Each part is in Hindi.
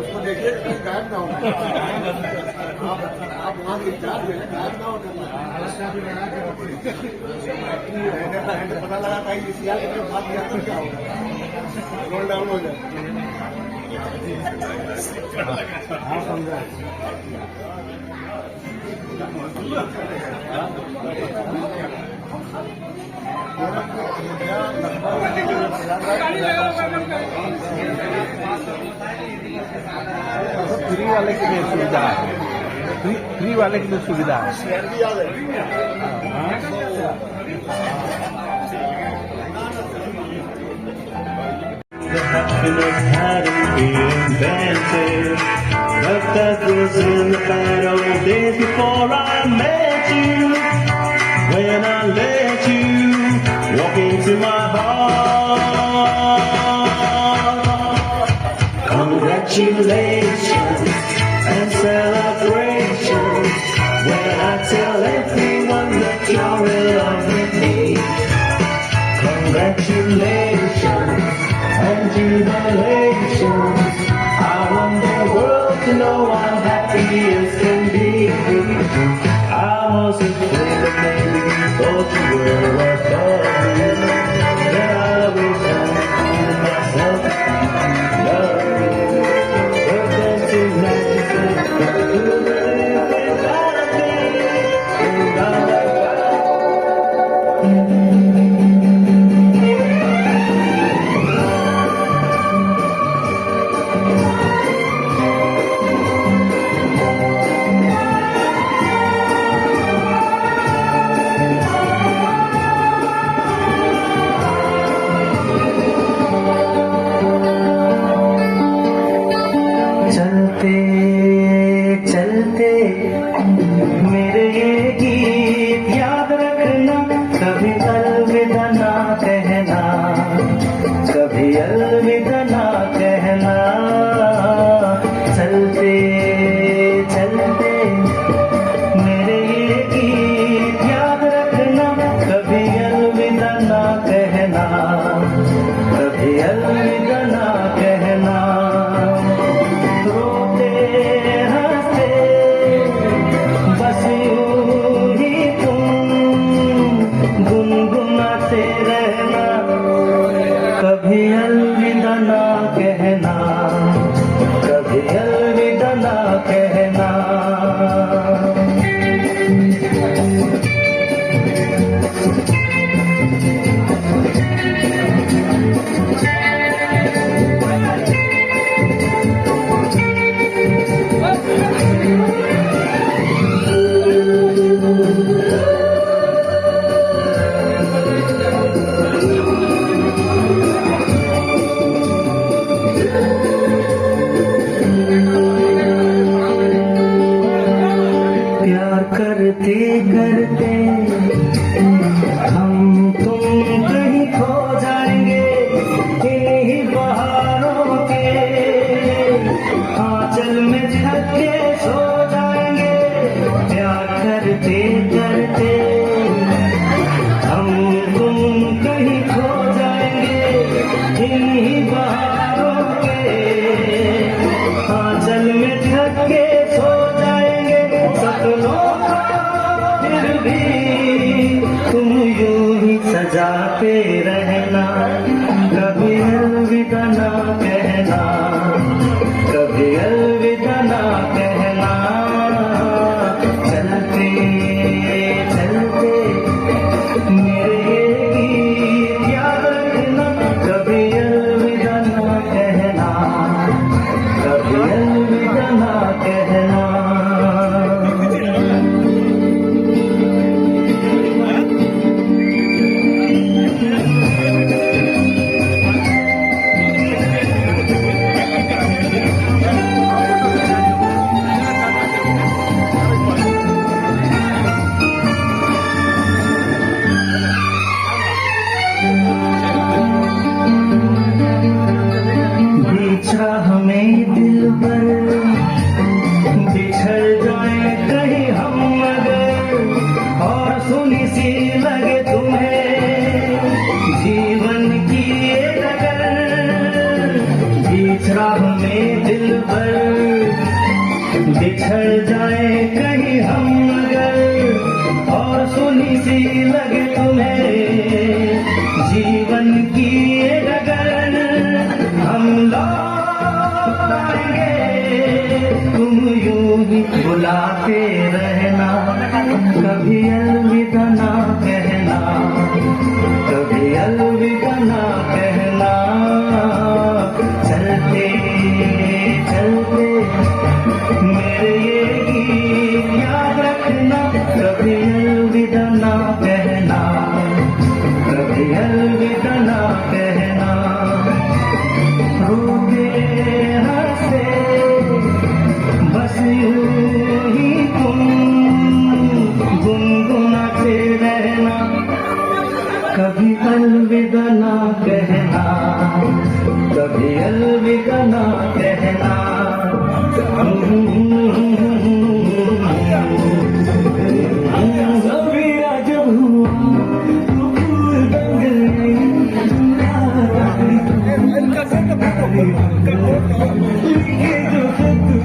उसको देखिए गायब ना हो। आप वहाँ के चार्ज है, गायब ना हो करना। पता लगा था इसी के बात किया तो क्या होगा, रोल डाउन हो जाए। हाँ समझा। फ्री वाले के लिए सुविधा है, फ्री वाले के लिए सुविधा है। The happiness hadn't been invented, but that was in the bad old days before I met you. When I let you walk into my heart, congratulations and celebrations when I tell everyone that you're in love with me. Congratulations and jubilations, I want the world to know I'm happy as can be. I was afraid that maybe you thought you were above me, that I was fooling myself to love you. But then tonight you said that I couldn't live without me, and I'm like, चलते चलते मेरे ये गीत याद रखना, कभी अलविदा ना कहना, कभी अलविदा ना कहना। चलते चलते मेरे ये गीत याद रखना, कभी अलविदा ना कहना, कभी अलविदा ना कहना। रोते हंसते बस यूं ही तुम गुनगुनाते रहना, कभी अलविदा ना कहना, कभी अलविदा ना कहना। तुम यूं ही सजाते रहना, कभी अलविदा ना कहना, कभी अलविदा ना कहना। चलते चलते मेरे ये गीत याद रखना, कभी अलविदा ना कहना, कभी अलविदा ना कहना। बिछड़ा हमें दिल पर, बिछड़ जाए कहीं हम मगर, और सुनी सी लगे तुम्हें जीवन की ये डगर। बिछड़ा हमें दिल पर, बिछड़ जाए कहीं हम मगर, और सुनी सी लगे तुम्हें जीवन की ये डगर। हम लौट आएंगे, तुम यूं ही बुलाते रहना, कभी अलविदा ना कहना, कभी अलविदा ना कहना। चलते चलते मेरे ये गीत याद रखना, कभी अलविदा ना कहना, कभी अलविदा ना कहना। रोते हंसे बस यूं ही तुम गुनगुनाते रहना, कभी अलविदा ना कहना, कभी अलविदा ना कहना। सवेरा जब हुआ तो फूल बन गए, लिखे जो खत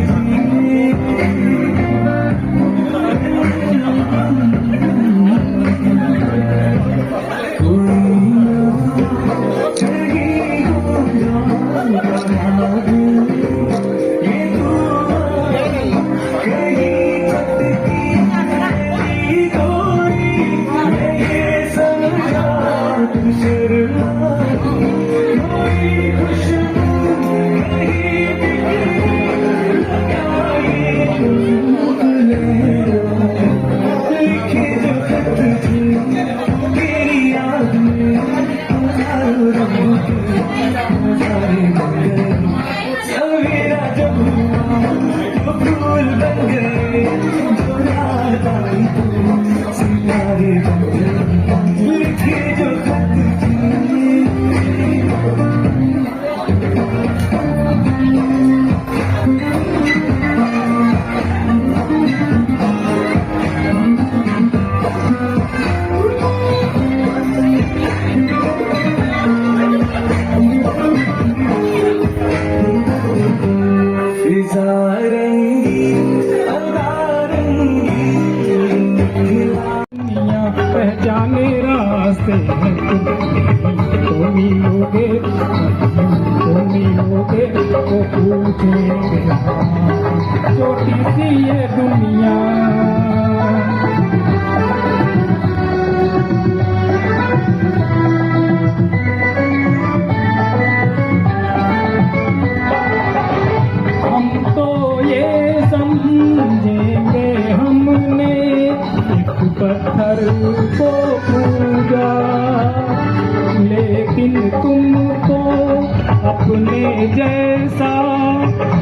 पहचाने रास्ते तो मिलोगे तो पूछेंगे छोटी सी ये दुनिया। हम तो ये समझेंगे हमने एक पत्थर को पूजा, लेकिन तुमको अपने जैसा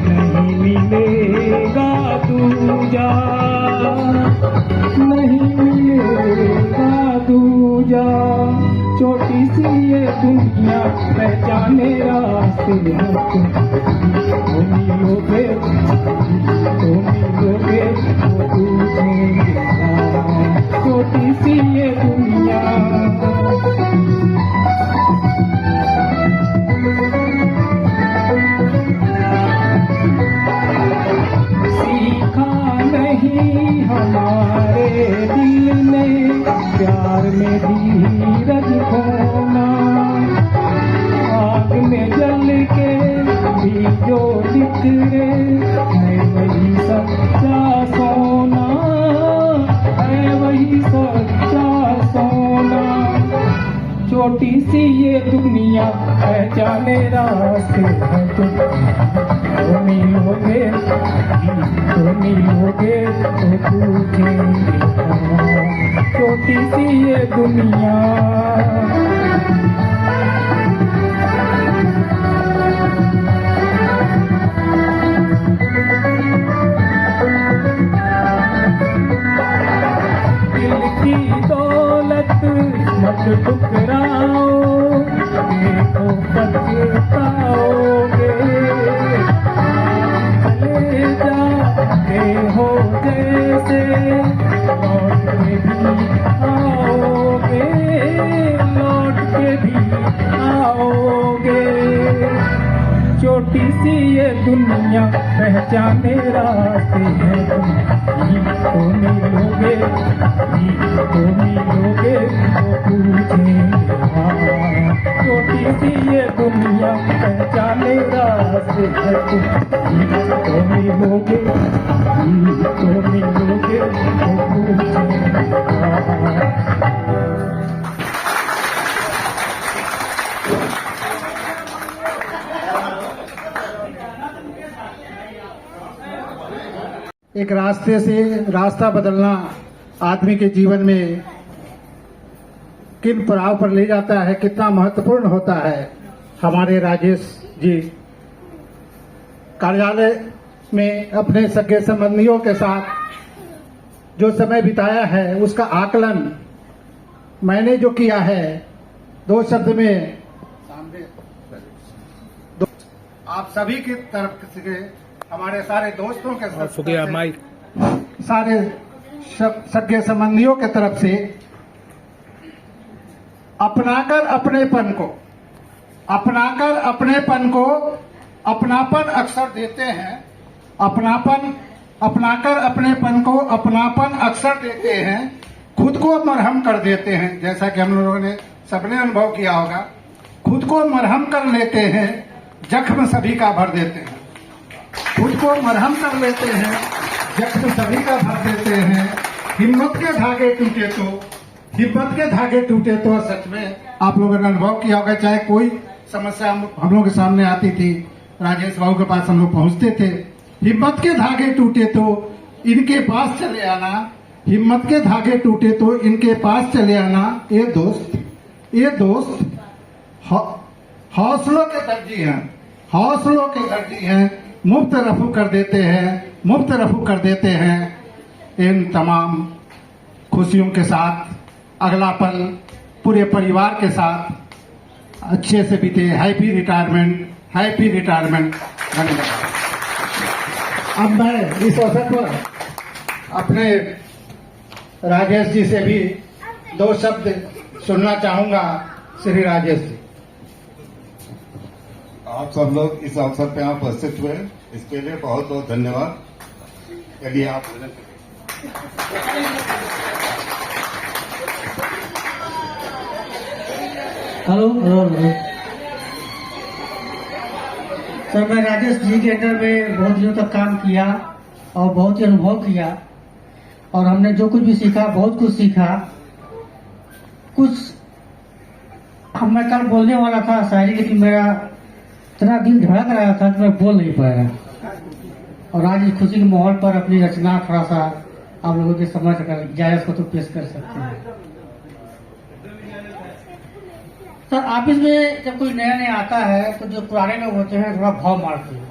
नहीं मिलेगा दूजा, नहीं मिलेगा दूजा। छोटी सी ये दुनिया पहचाने रास्ते तो मिलोगे तो पूछेंगे छोटी सी ये दुनिया। सीखा नहीं हमारे दिल ने प्यार में धीरज खोना, आग में जल के भी जो बिखरे, मैं वही सच्चा सोना, है वही सच्चा सोना। छोटी सी ये दुनिया पहचाने रास्ते हैं तो मिलोगे तो मिलोगे तो पूछेंगे कहाँ। छोटी सी ये दुनिया दिल की दौलत मत ठुकराओ, देखो पछताओगे, चले जाते हो जैसे लौट के भी आओगे, लौट के भी आओगे। छोटी सी ये दुनिया पहचाने रास्ते हैं तो मिलोगे तो मिलोगे तो पूछेंगे हाँ। छोटी सी ये दुनिया पहचाने रास्ते हैं तो मिलोगे तो मिलोगे तो पूछेंगे हाँ। एक रास्ते से रास्ता बदलना आदमी के जीवन में किन पड़ाव पर ले जाता है, कितना महत्वपूर्ण होता है। हमारे राजेश जी कार्यालय में अपने सगे संबंधियों के साथ जो समय बिताया है उसका आकलन मैंने जो किया है दो शब्द में आप सभी की तरफ से, हमारे सारे दोस्तों के साथ सारे सगे संबंधियों के तरफ से अपनाकर अपनापन अक्सर देते हैं, अपनाकर अपनेपन को अपनापन अक्सर देते हैं, खुद को मरहम कर देते हैं। जैसा कि हम लोगों ने सबने अनुभव किया होगा, खुद को मरहम कर लेते हैं, जख्म सभी का भर देते हैं। खुद को मरहम कर लेते हैं, जख्म सभी का भर देते हैं। हिम्मत के धागे टूटे तो सच में आप लोगों ने अनुभव किया होगा, चाहे कोई समस्या हम लोगों के सामने आती थी, राजेश बाबू के पास हम लोग पहुंचते थे। हिम्मत के धागे टूटे तो इनके पास चले आना, हिम्मत के धागे टूटे तो इनके पास चले आना। ये दोस्त हौसलों के दर्जी हैं, मुफ्त रफू कर देते हैं इन तमाम खुशियों के साथ। अगला पल पूरे परिवार के साथ अच्छे से बीते। Happy retirement. धन्यवाद। अब मैं इस अवसर पर अपने राजेश जी से भी दो शब्द सुनना चाहूंगा। श्री राजेश जी, आप सब लोग इस अवसर पे यहाँ उपस्थित हुए, इसके लिए बहुत बहुत धन्यवाद। चलिए आप हेलो सर, मैं राजेश जी के अंडर में बहुत दिनों तक काम किया और बहुत ही अनुभव किया, और हमने जो कुछ भी सीखा, बहुत कुछ सीखा। मैं कल बोलने वाला था शायरी, लेकिन मेरा इतना दिल धड़क रहा था कि मैं बोल नहीं पाया, और आज इस खुशी के माहौल पर अपनी रचना थोड़ा सा आप लोगों के समझ कर इजाजत को तो पेश कर सकते हैं। सर, ऑफिस में जब कोई नया नया आता है तो जो पुराने लोग होते हैं थोड़ा भाव मारते हैं,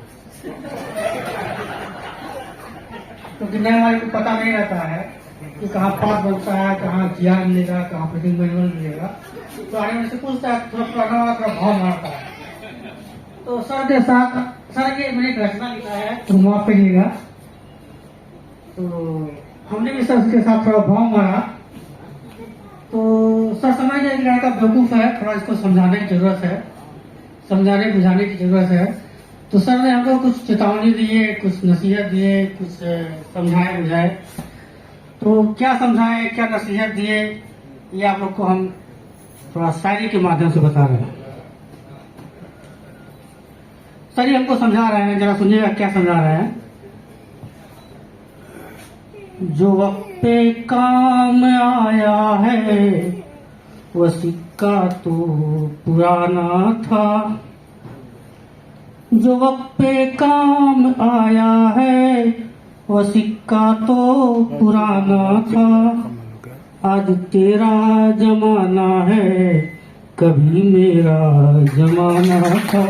क्योंकि नए वाले को पता नहीं रहता है कि कहाँ पास बनता है, कहाँ जीआर मिलेगा, कहाँ प्रिंटिंग मैनुअल मिलेगा। पुराने में से पूछता है, थोड़ा पुराना वाला थोड़ा भाव मारता है। तो सर के साथ के मैंने एक रचना लिखा है, तो माफ करिएगा। तो हमने भी सर के साथ थोड़ा भाव मारा, तो सर समझ गए कि लड़का बेवकूफ है, थोड़ा इसको समझाने की जरूरत है, समझाने बुझाने की जरूरत है। तो सर ने हमको कुछ चेतावनी दिए, कुछ नसीहत दिए, कुछ समझाए बुझाए। तो क्या समझाए, क्या नसीहत दिए, ये आप लोग को हम थोड़ा शायरी के माध्यम से बता रहे हैं। सर ये हमको समझा रहे हैं, जरा सुनिएगा क्या समझा रहे हैं। जो वक्त पे काम आया है वह सिक्का तो पुराना था। जो वक्त पे काम आया है वह सिक्का तो पुराना था। आज तेरा जमाना है कभी मेरा जमाना था।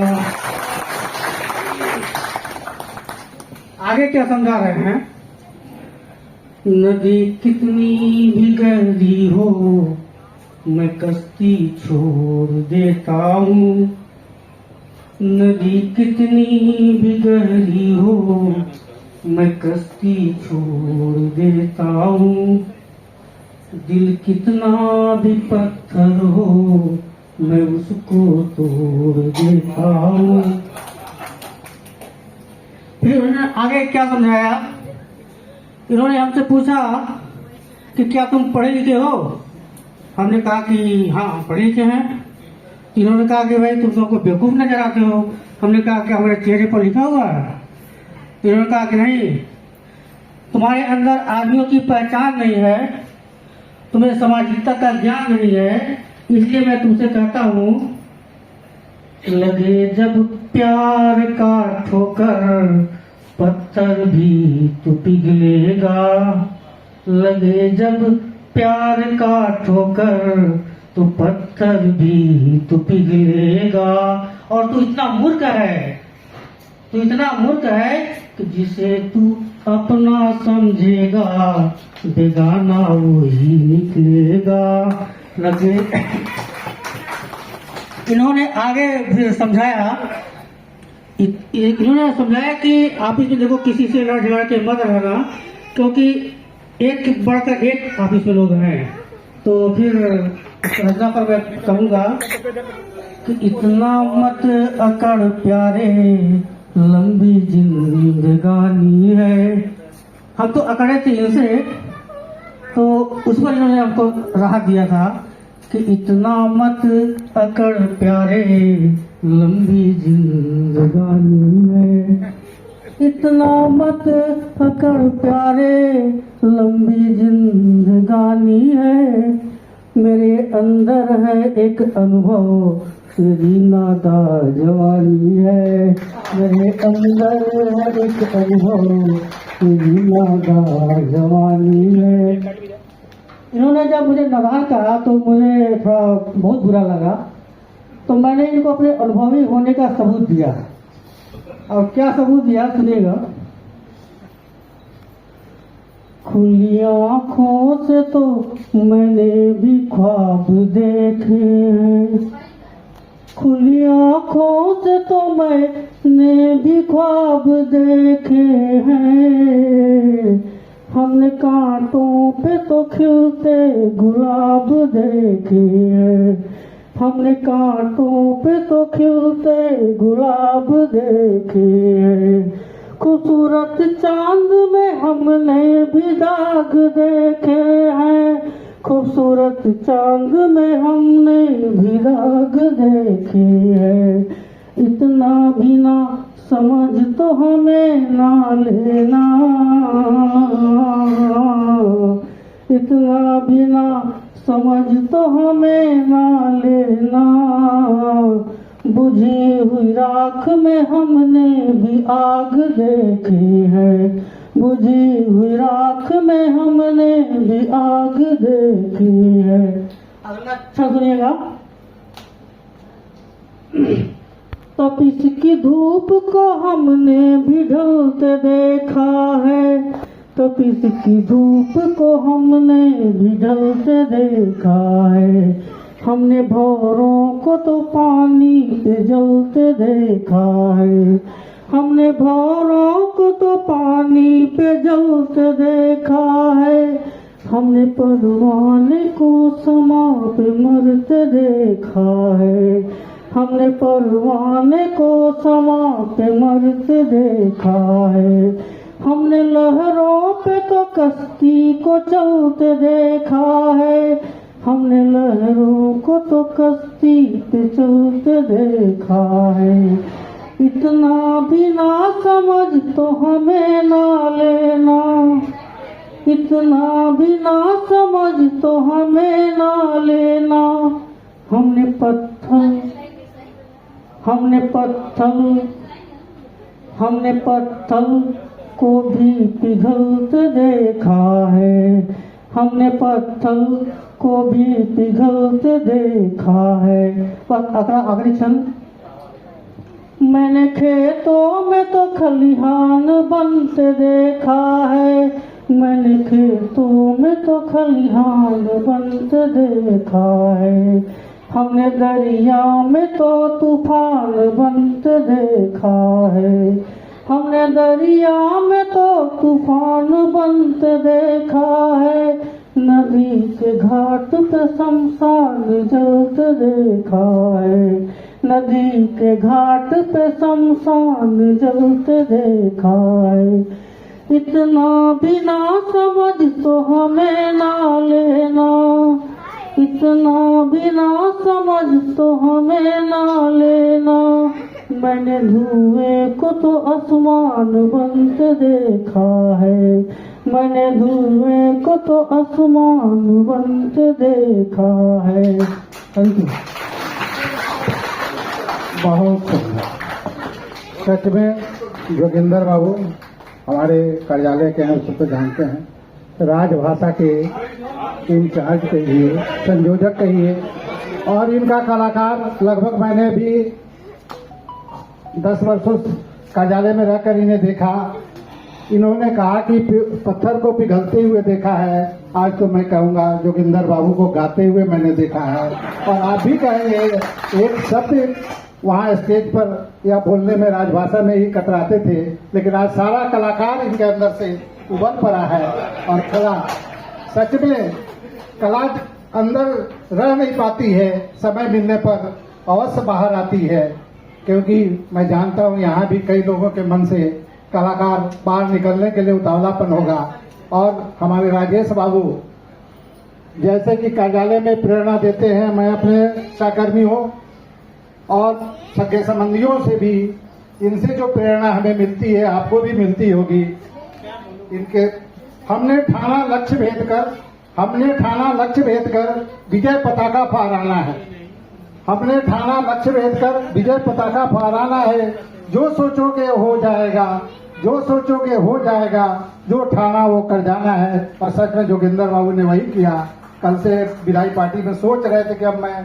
आगे क्या समझा रहे हैं। नदी कितनी भी गहरी हो मैं कश्ती छोड़ देता हूँ। नदी कितनी भी गहरी हो मैं कश्ती छोड़ देता हूँ। दिल कितना भी पत्थर हो मैं उसको तोड़ देता हूँ। फिर उन्होंने आगे क्या समझाया। इन्होंने हमसे पूछा कि क्या तुम पढ़े लिखे हो। हमने कहा कि हाँ पढ़े लिखे हैं। इन्होंने कहा कि भाई तुम सबको बेवकूफ नजर आते हो। हमने कहा कि हमारे चेहरे पर लिखा हुआ है। इन्होंने कहा कि नहीं, तुम्हारे अंदर आदमियों की पहचान नहीं है, तुम्हें सामाजिकता का ज्ञान नहीं है, इसलिए मैं तुमसे कहता हूँ लगे जब प्यार का ठोकर पत्थर भी तो पिघलेगा। लगे जब प्यार का ठोकर तो पत्थर भी तो पिघलेगा। और तू इतना मूर्ख है, तू इतना मूर्ख है कि जिसे तू अपना समझेगा बेगाना वही निकलेगा। लगे इन्होंने आगे फिर समझाया। इन्होंने समझाया कि ऑफिस में देखो किसी से लड़ झगड़ के मत रहना, क्योंकि एक बढ़कर एक ऑफिस में लोग हैं। तो फिर संरचना पर मैं कहूँगा कि इतना मत अकड़ प्यारे लंबी जिंदगानी है। हम तो अकड़े थे इनसे, तो उस पर इन्होंने हमको राहत दिया था कि इतना मत अकड़ प्यारे लंबी जिंदगानी है। इतना मत अकड़ प्यारे लंबी जिंदगानी है। मेरे अंदर है एक अनुभव तेरी नादा जवानी है। मेरे अंदर है एक अनुभव तेरी नादा जवानी है। इन्होंने जब मुझे नादान कहा तो मुझे थोड़ा बहुत बुरा लगा। तो मैंने इनको अपने अनुभवी होने का सबूत दिया। और क्या सबूत दिया सुनिएगा। खुली आँखों से तो मैंने भी ख्वाब देखे हैं। खुली आँखों से तो मैंने भी ख्वाब देखे हैं। हमने कांटों पे तो खिलते गुलाब देखे हैं। हमने कांटों पे तो खिलते गुलाब देखे हैं। खूबसूरत चांद में हमने भी दाग देखे हैं। खूबसूरत चांद में हमने भी दाग देखे हैं। इतना भी ना समझ तो हमें ना लेना। इतना भी ना समझ तो हमें ना लेना। बुझी हुई राख में हमने भी आग देखी है। बुझी हुई राख में हमने भी आग देखी है। अगला अच्छा सुनिएगा। तपिश की धूप को हमने भी ढलते देखा है। तपिश की धूप को हमने भी ढलते देखा है। हमने भौरों को तो पानी पे जलते देखा है। हमने भौरों को तो पानी पे जलते देखा है। हमने परवाने को समा पे मरते देखा है। हमने परवाने को समा पे मरते देखा है। हमने लहरों पे तो कश्ती को चलते देखा है। हमने को तो कश्ती पे चलते देखा है, इतना भी ना समझ तो हमें ना लेना, इतना भी ना समझ तो हमें ना लेना। हमने पत्थर को भी पिघलते देखा है, हमने पत्थर को भी पिघलते देखा है। अगली क्षण, मैंने खेतों में तो खलिहान बनते देखा है, मैंने खेतों में तो खलिहान बनते देखा है, हमने दरिया में तो तूफान बनते देखा है, हमने दरिया में तो तूफान बनते देखा है, नदी के घाट पे शमशान जलते देखा है, नदी के घाट पे शमशान जलते देखा है। इतना भी ना समझ तो हमें ना लेना, इतना भी ना समझ तो हमें ना लेना। मैंने धुएं को तो आसमान बनते देखा है, मैंने धुएं को तो आसमान बनते देखा है। Thank you. बहुत सुंदर। सच में जोगिंदर बाबू हमारे कार्यालय के हैं, उसको तो जानते हैं, राजभाषा के इंचार्ज कहिए, संयोजक कहिए, और इनका कलाकार लगभग मैंने भी 10 वर्षों कार्यालय में रहकर इन्हें देखा। इन्होंने कहा कि पत्थर को पिघलते हुए देखा है, आज तो मैं कहूंगा जोगिंदर बाबू को गाते हुए मैंने देखा है। और आप भी कहेंगे, एक शब्द वहाँ स्टेज पर या बोलने में राजभाषा में ही कतराते थे, लेकिन आज सारा कलाकार इनके अंदर से उभर पड़ा है। और कला, सच में कला अंदर रह नहीं पाती है, समय मिलने पर अवश्य बाहर आती है, क्योंकि मैं जानता हूँ यहाँ भी कई लोगों के मन से कलाकार बाहर निकलने के लिए उतावलापन होगा। और हमारे राजेश बाबू जैसे कि कार्यालय में प्रेरणा देते हैं, मैं अपने सहकर्मियों और सगे संबंधियों से भी, इनसे जो प्रेरणा हमें मिलती है आपको भी मिलती होगी। इनके हमने ठाना लक्ष्य भेद कर विजय पताका फहराना है, हमने ठाना लक्ष्य भेद कर विजय पताका फहराना है। जो सोचोगे हो जाएगा, जो सोचोगे हो जाएगा, जो ठाना वो कर जाना है। और सच में जोगिंदर बाबू ने वही किया। कल से विदाई पार्टी में सोच रहे थे कि अब मैं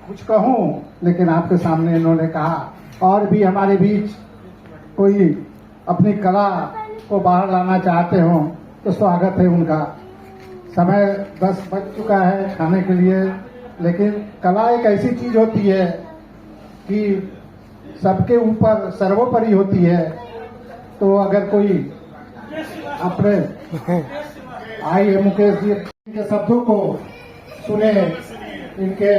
कुछ कहूं, लेकिन आपके सामने इन्होंने कहा। और भी हमारे बीच कोई अपनी कला को बाहर लाना चाहते हो तो स्वागत है उनका। समय 10 बज चुका है खाने के लिए, लेकिन कला एक ऐसी चीज होती है कि सबके ऊपर सर्वोपरि होती है। तो अगर कोई अपने आइए मुकेश जी के शब्दों को सुने, इनके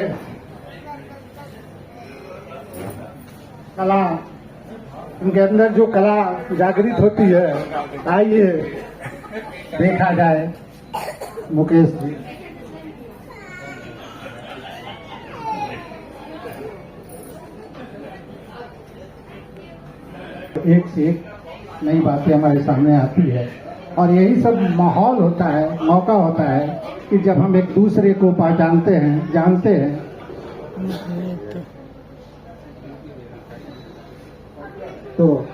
कला, इनके अंदर जो कला जागृत होती है, आइए देखा जाए। मुकेश जी एक से एक नई बातें हमारे सामने आती है, और यही सब माहौल होता है, मौका होता है कि जब हम एक दूसरे को पहचानते हैं, जानते हैं। तो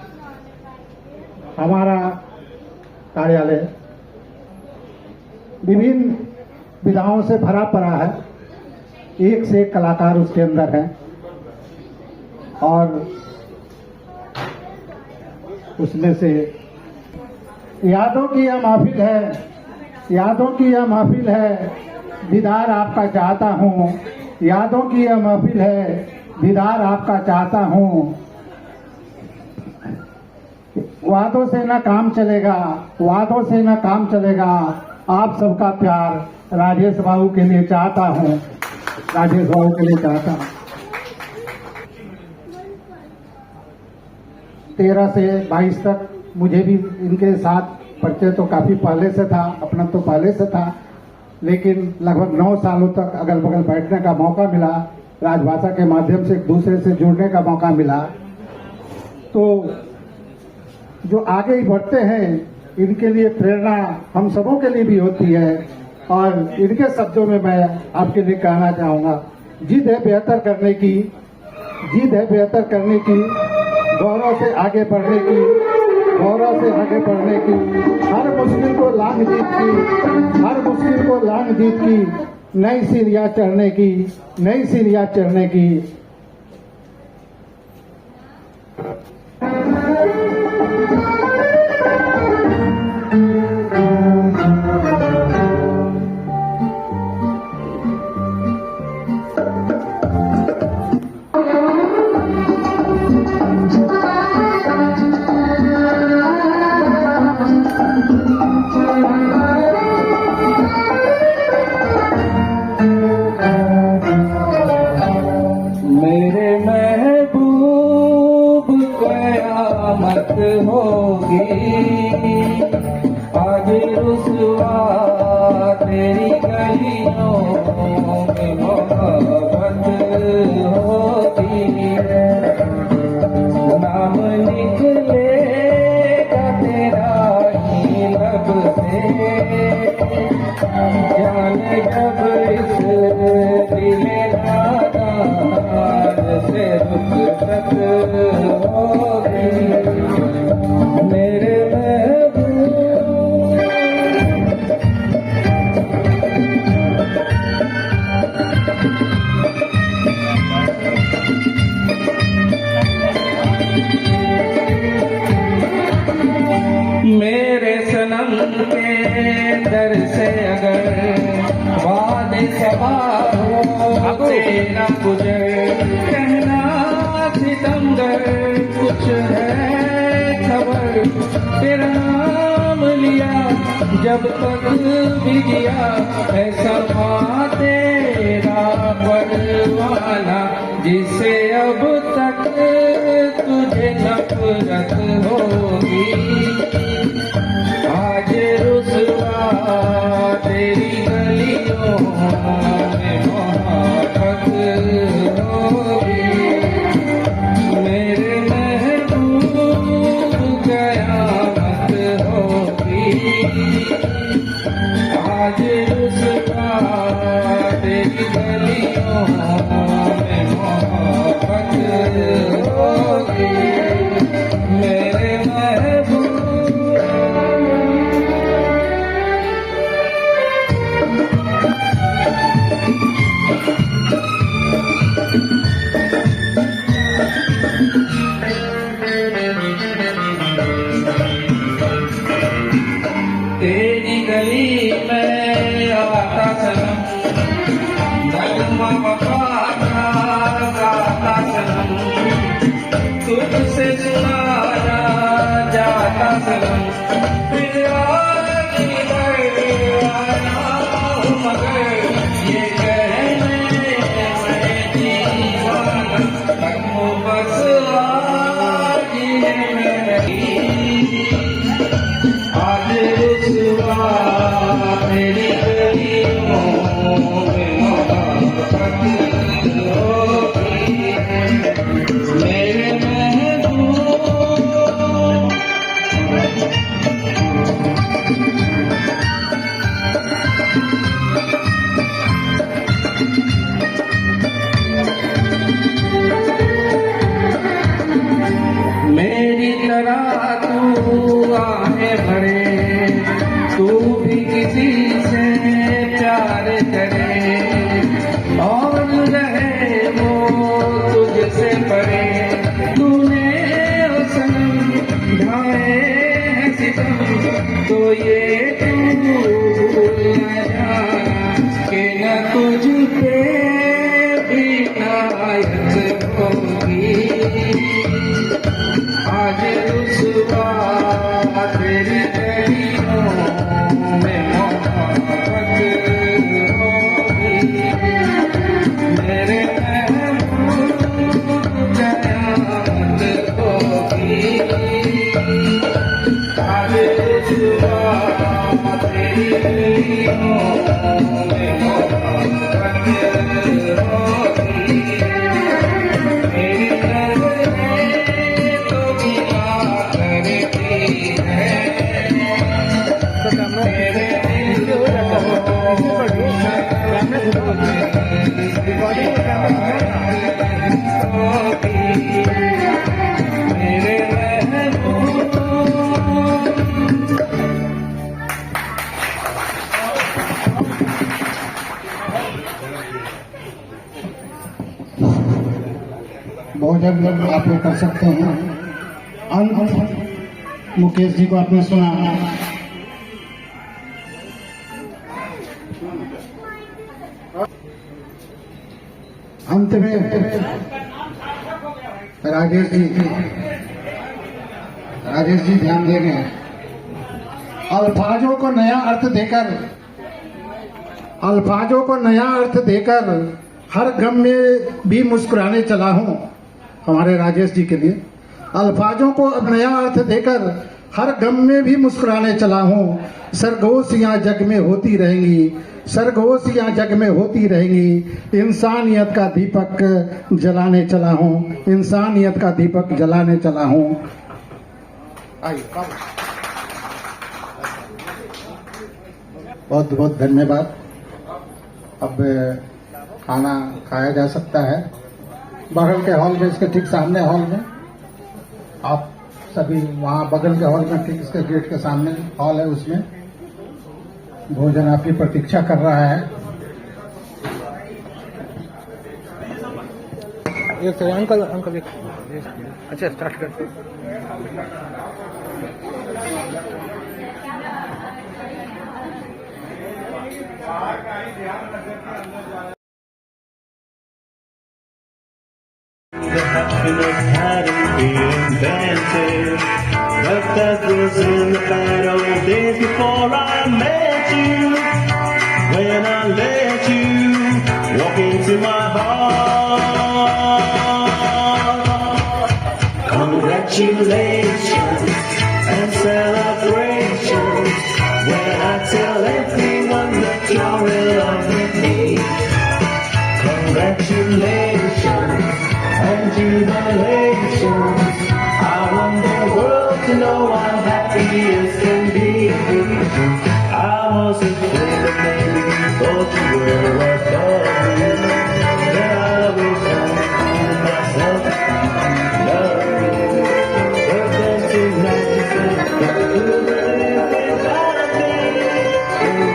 हमारा कार्यालय विभिन्न विधाओं से भरा पड़ा है, एक से एक कलाकार उसके अंदर हैं, और उसमें से यादों की यह महफिल है, यादों की यह महफिल है, दीदार आपका चाहता हूँ, यादों की यह महफिल है, दीदार आपका चाहता हूँ। वादों से न काम चलेगा, वादों से न काम चलेगा, आप सबका प्यार राजेश बाबू के लिए चाहता हूँ, राजेश बाबू के लिए चाहता हूँ। 13 से 22 तक मुझे भी इनके साथ परिचय तो काफी पहले से था, अपना तो पहले से था, लेकिन लगभग 9 सालों तक अगल बगल बैठने का मौका मिला, राजभाषा के माध्यम से एक दूसरे से जुड़ने का मौका मिला। तो जो आगे ही बढ़ते हैं इनके लिए प्रेरणा हम सबों के लिए भी होती है, और इनके शब्दों में मैं आपके लिए कहना चाहूंगा, जिद है बेहतर करने की, जिद है बेहतर करने की, गौरव से आगे बढ़ने की, गौरव से आगे बढ़ने की, हर मुश्किल को लांघ जीत की, हर मुश्किल को लांघ जीत की, नई सीढ़ियां चढ़ने की, नई सीढ़ियां चढ़ने की। मेरे महबूब कयामत होगी, आज रुसवा तेरी गलियों में मोहब्बत होगी। नाम निकलेगा तेरा ही लब से, जान जब इस दिले से रुखसत होगी। मेरे महबूब मेरे सनम के दर से अगर वादे सवार हो तेरा गुजर, कहना सितमगर कुछ है खबर, तेरा नाम लिया जब तक भी जिया, ऐसा तेरा परवाना जिसे अब तक तुझे नफरत होगी। आज रुसवा तेरी गलियों में मोहब्बत होगी। मेरे महबूब कयामत होगी, आज रुसवा तेरी गलियों में मोहब्बत होगी। मेरे महबूब तेरी गली में आता सनम, नगमा वफा का गाता सनम, तुझसे सुनाया जाता सनम, फिर आगे बढ़ आया हूँ मगर ये कहने मैं दीवाना, तको बस आज में लगी। आज रुसवा तेरी गलियों में मोहब्बत होगी। मेरे महबूब मेरी तरह तू आहें भरे, तू भी किसी से प्यार करे, और रहे वो तुझसे परे, तूने ओ सनम ढाए हैं सितम, तो ये तू भूल न जाना कि न तुझ पे भी नायत होगी। आज रुसवा तेरी गलियों में मोहब्बत होगी। मेरे महबूब कयामत होगी, आज रुसवा तेरी गलियों मेरे भोजन जब आप लोग कर सकते हैं। अंत मुकेश जी को आपने सुना। अंत में राजेश जी ध्यान देंगे। अल्फाजों को नया अर्थ देकर हर गम में भी मुस्कुराने चला हूं। हमारे राजेश जी के लिए अल्फाजों को अब नया अर्थ देकर हर गम में भी मुस्कुराने चला हूं। सरगोशियां जग में होती रहेंगी, इंसानियत का दीपक जलाने चला हूं। आइए बहुत बहुत धन्यवाद। अब खाना खाया जा सकता है बगल के हॉल में, इसके ठीक सामने हॉल में। आप सभी वहाँ बगल के हॉल में, ठीक इसके गेट के सामने हॉल है, उसमें भोजन आपकी प्रतीक्षा कर रहा है। एक सेकंड, अंकल एक, अच्छा स्टार्ट करते। The happiness hadn't been invented, but that was in the bad old days before I met you. When I let you walk into my heart. Congratulations and celebrations when I tell everyone that you're in love with me. Congratulations and jubilations. I want the world to know I'm happy as can be. I wasn't afraid that maybe you thought you were above me. That I wish I found myself love you. But then tonight you said that you couldn't live without me. And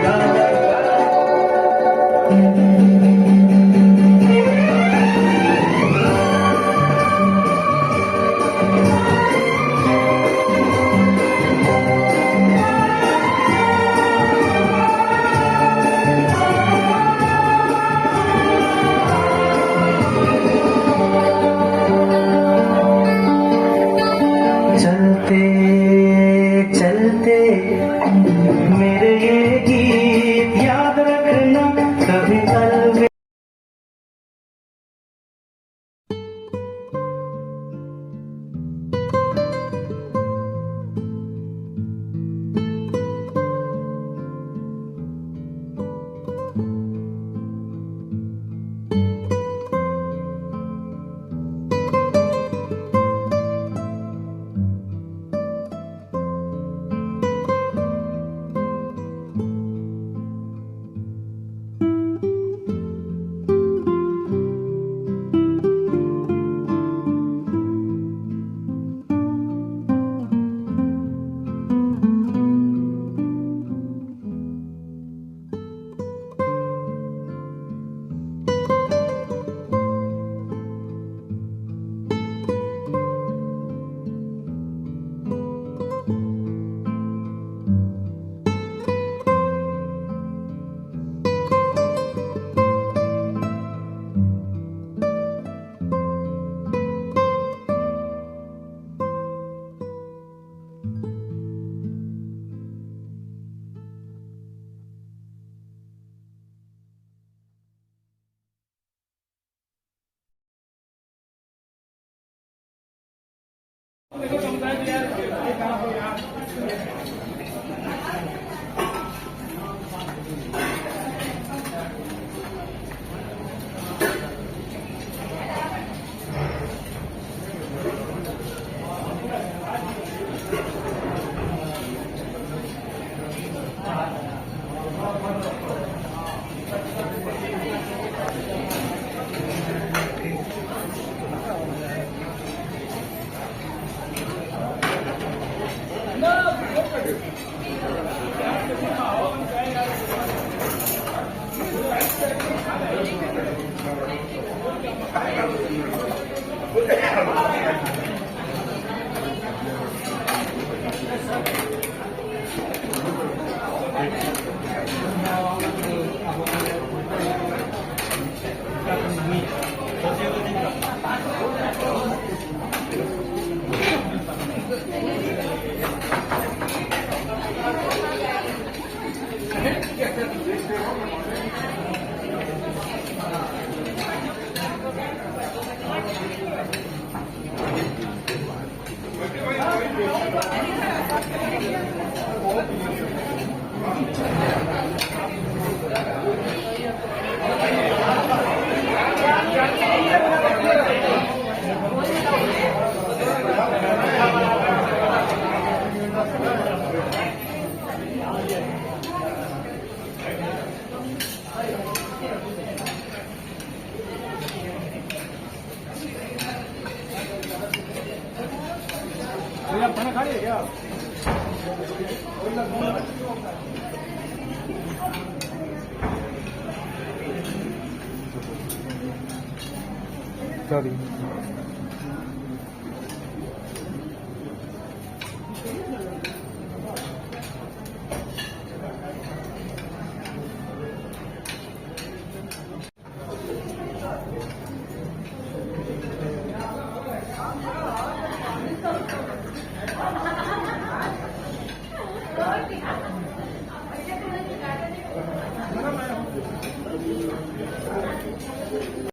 चलते चलते मेरे ये गीत याद रखना कभी पल में। सॉरी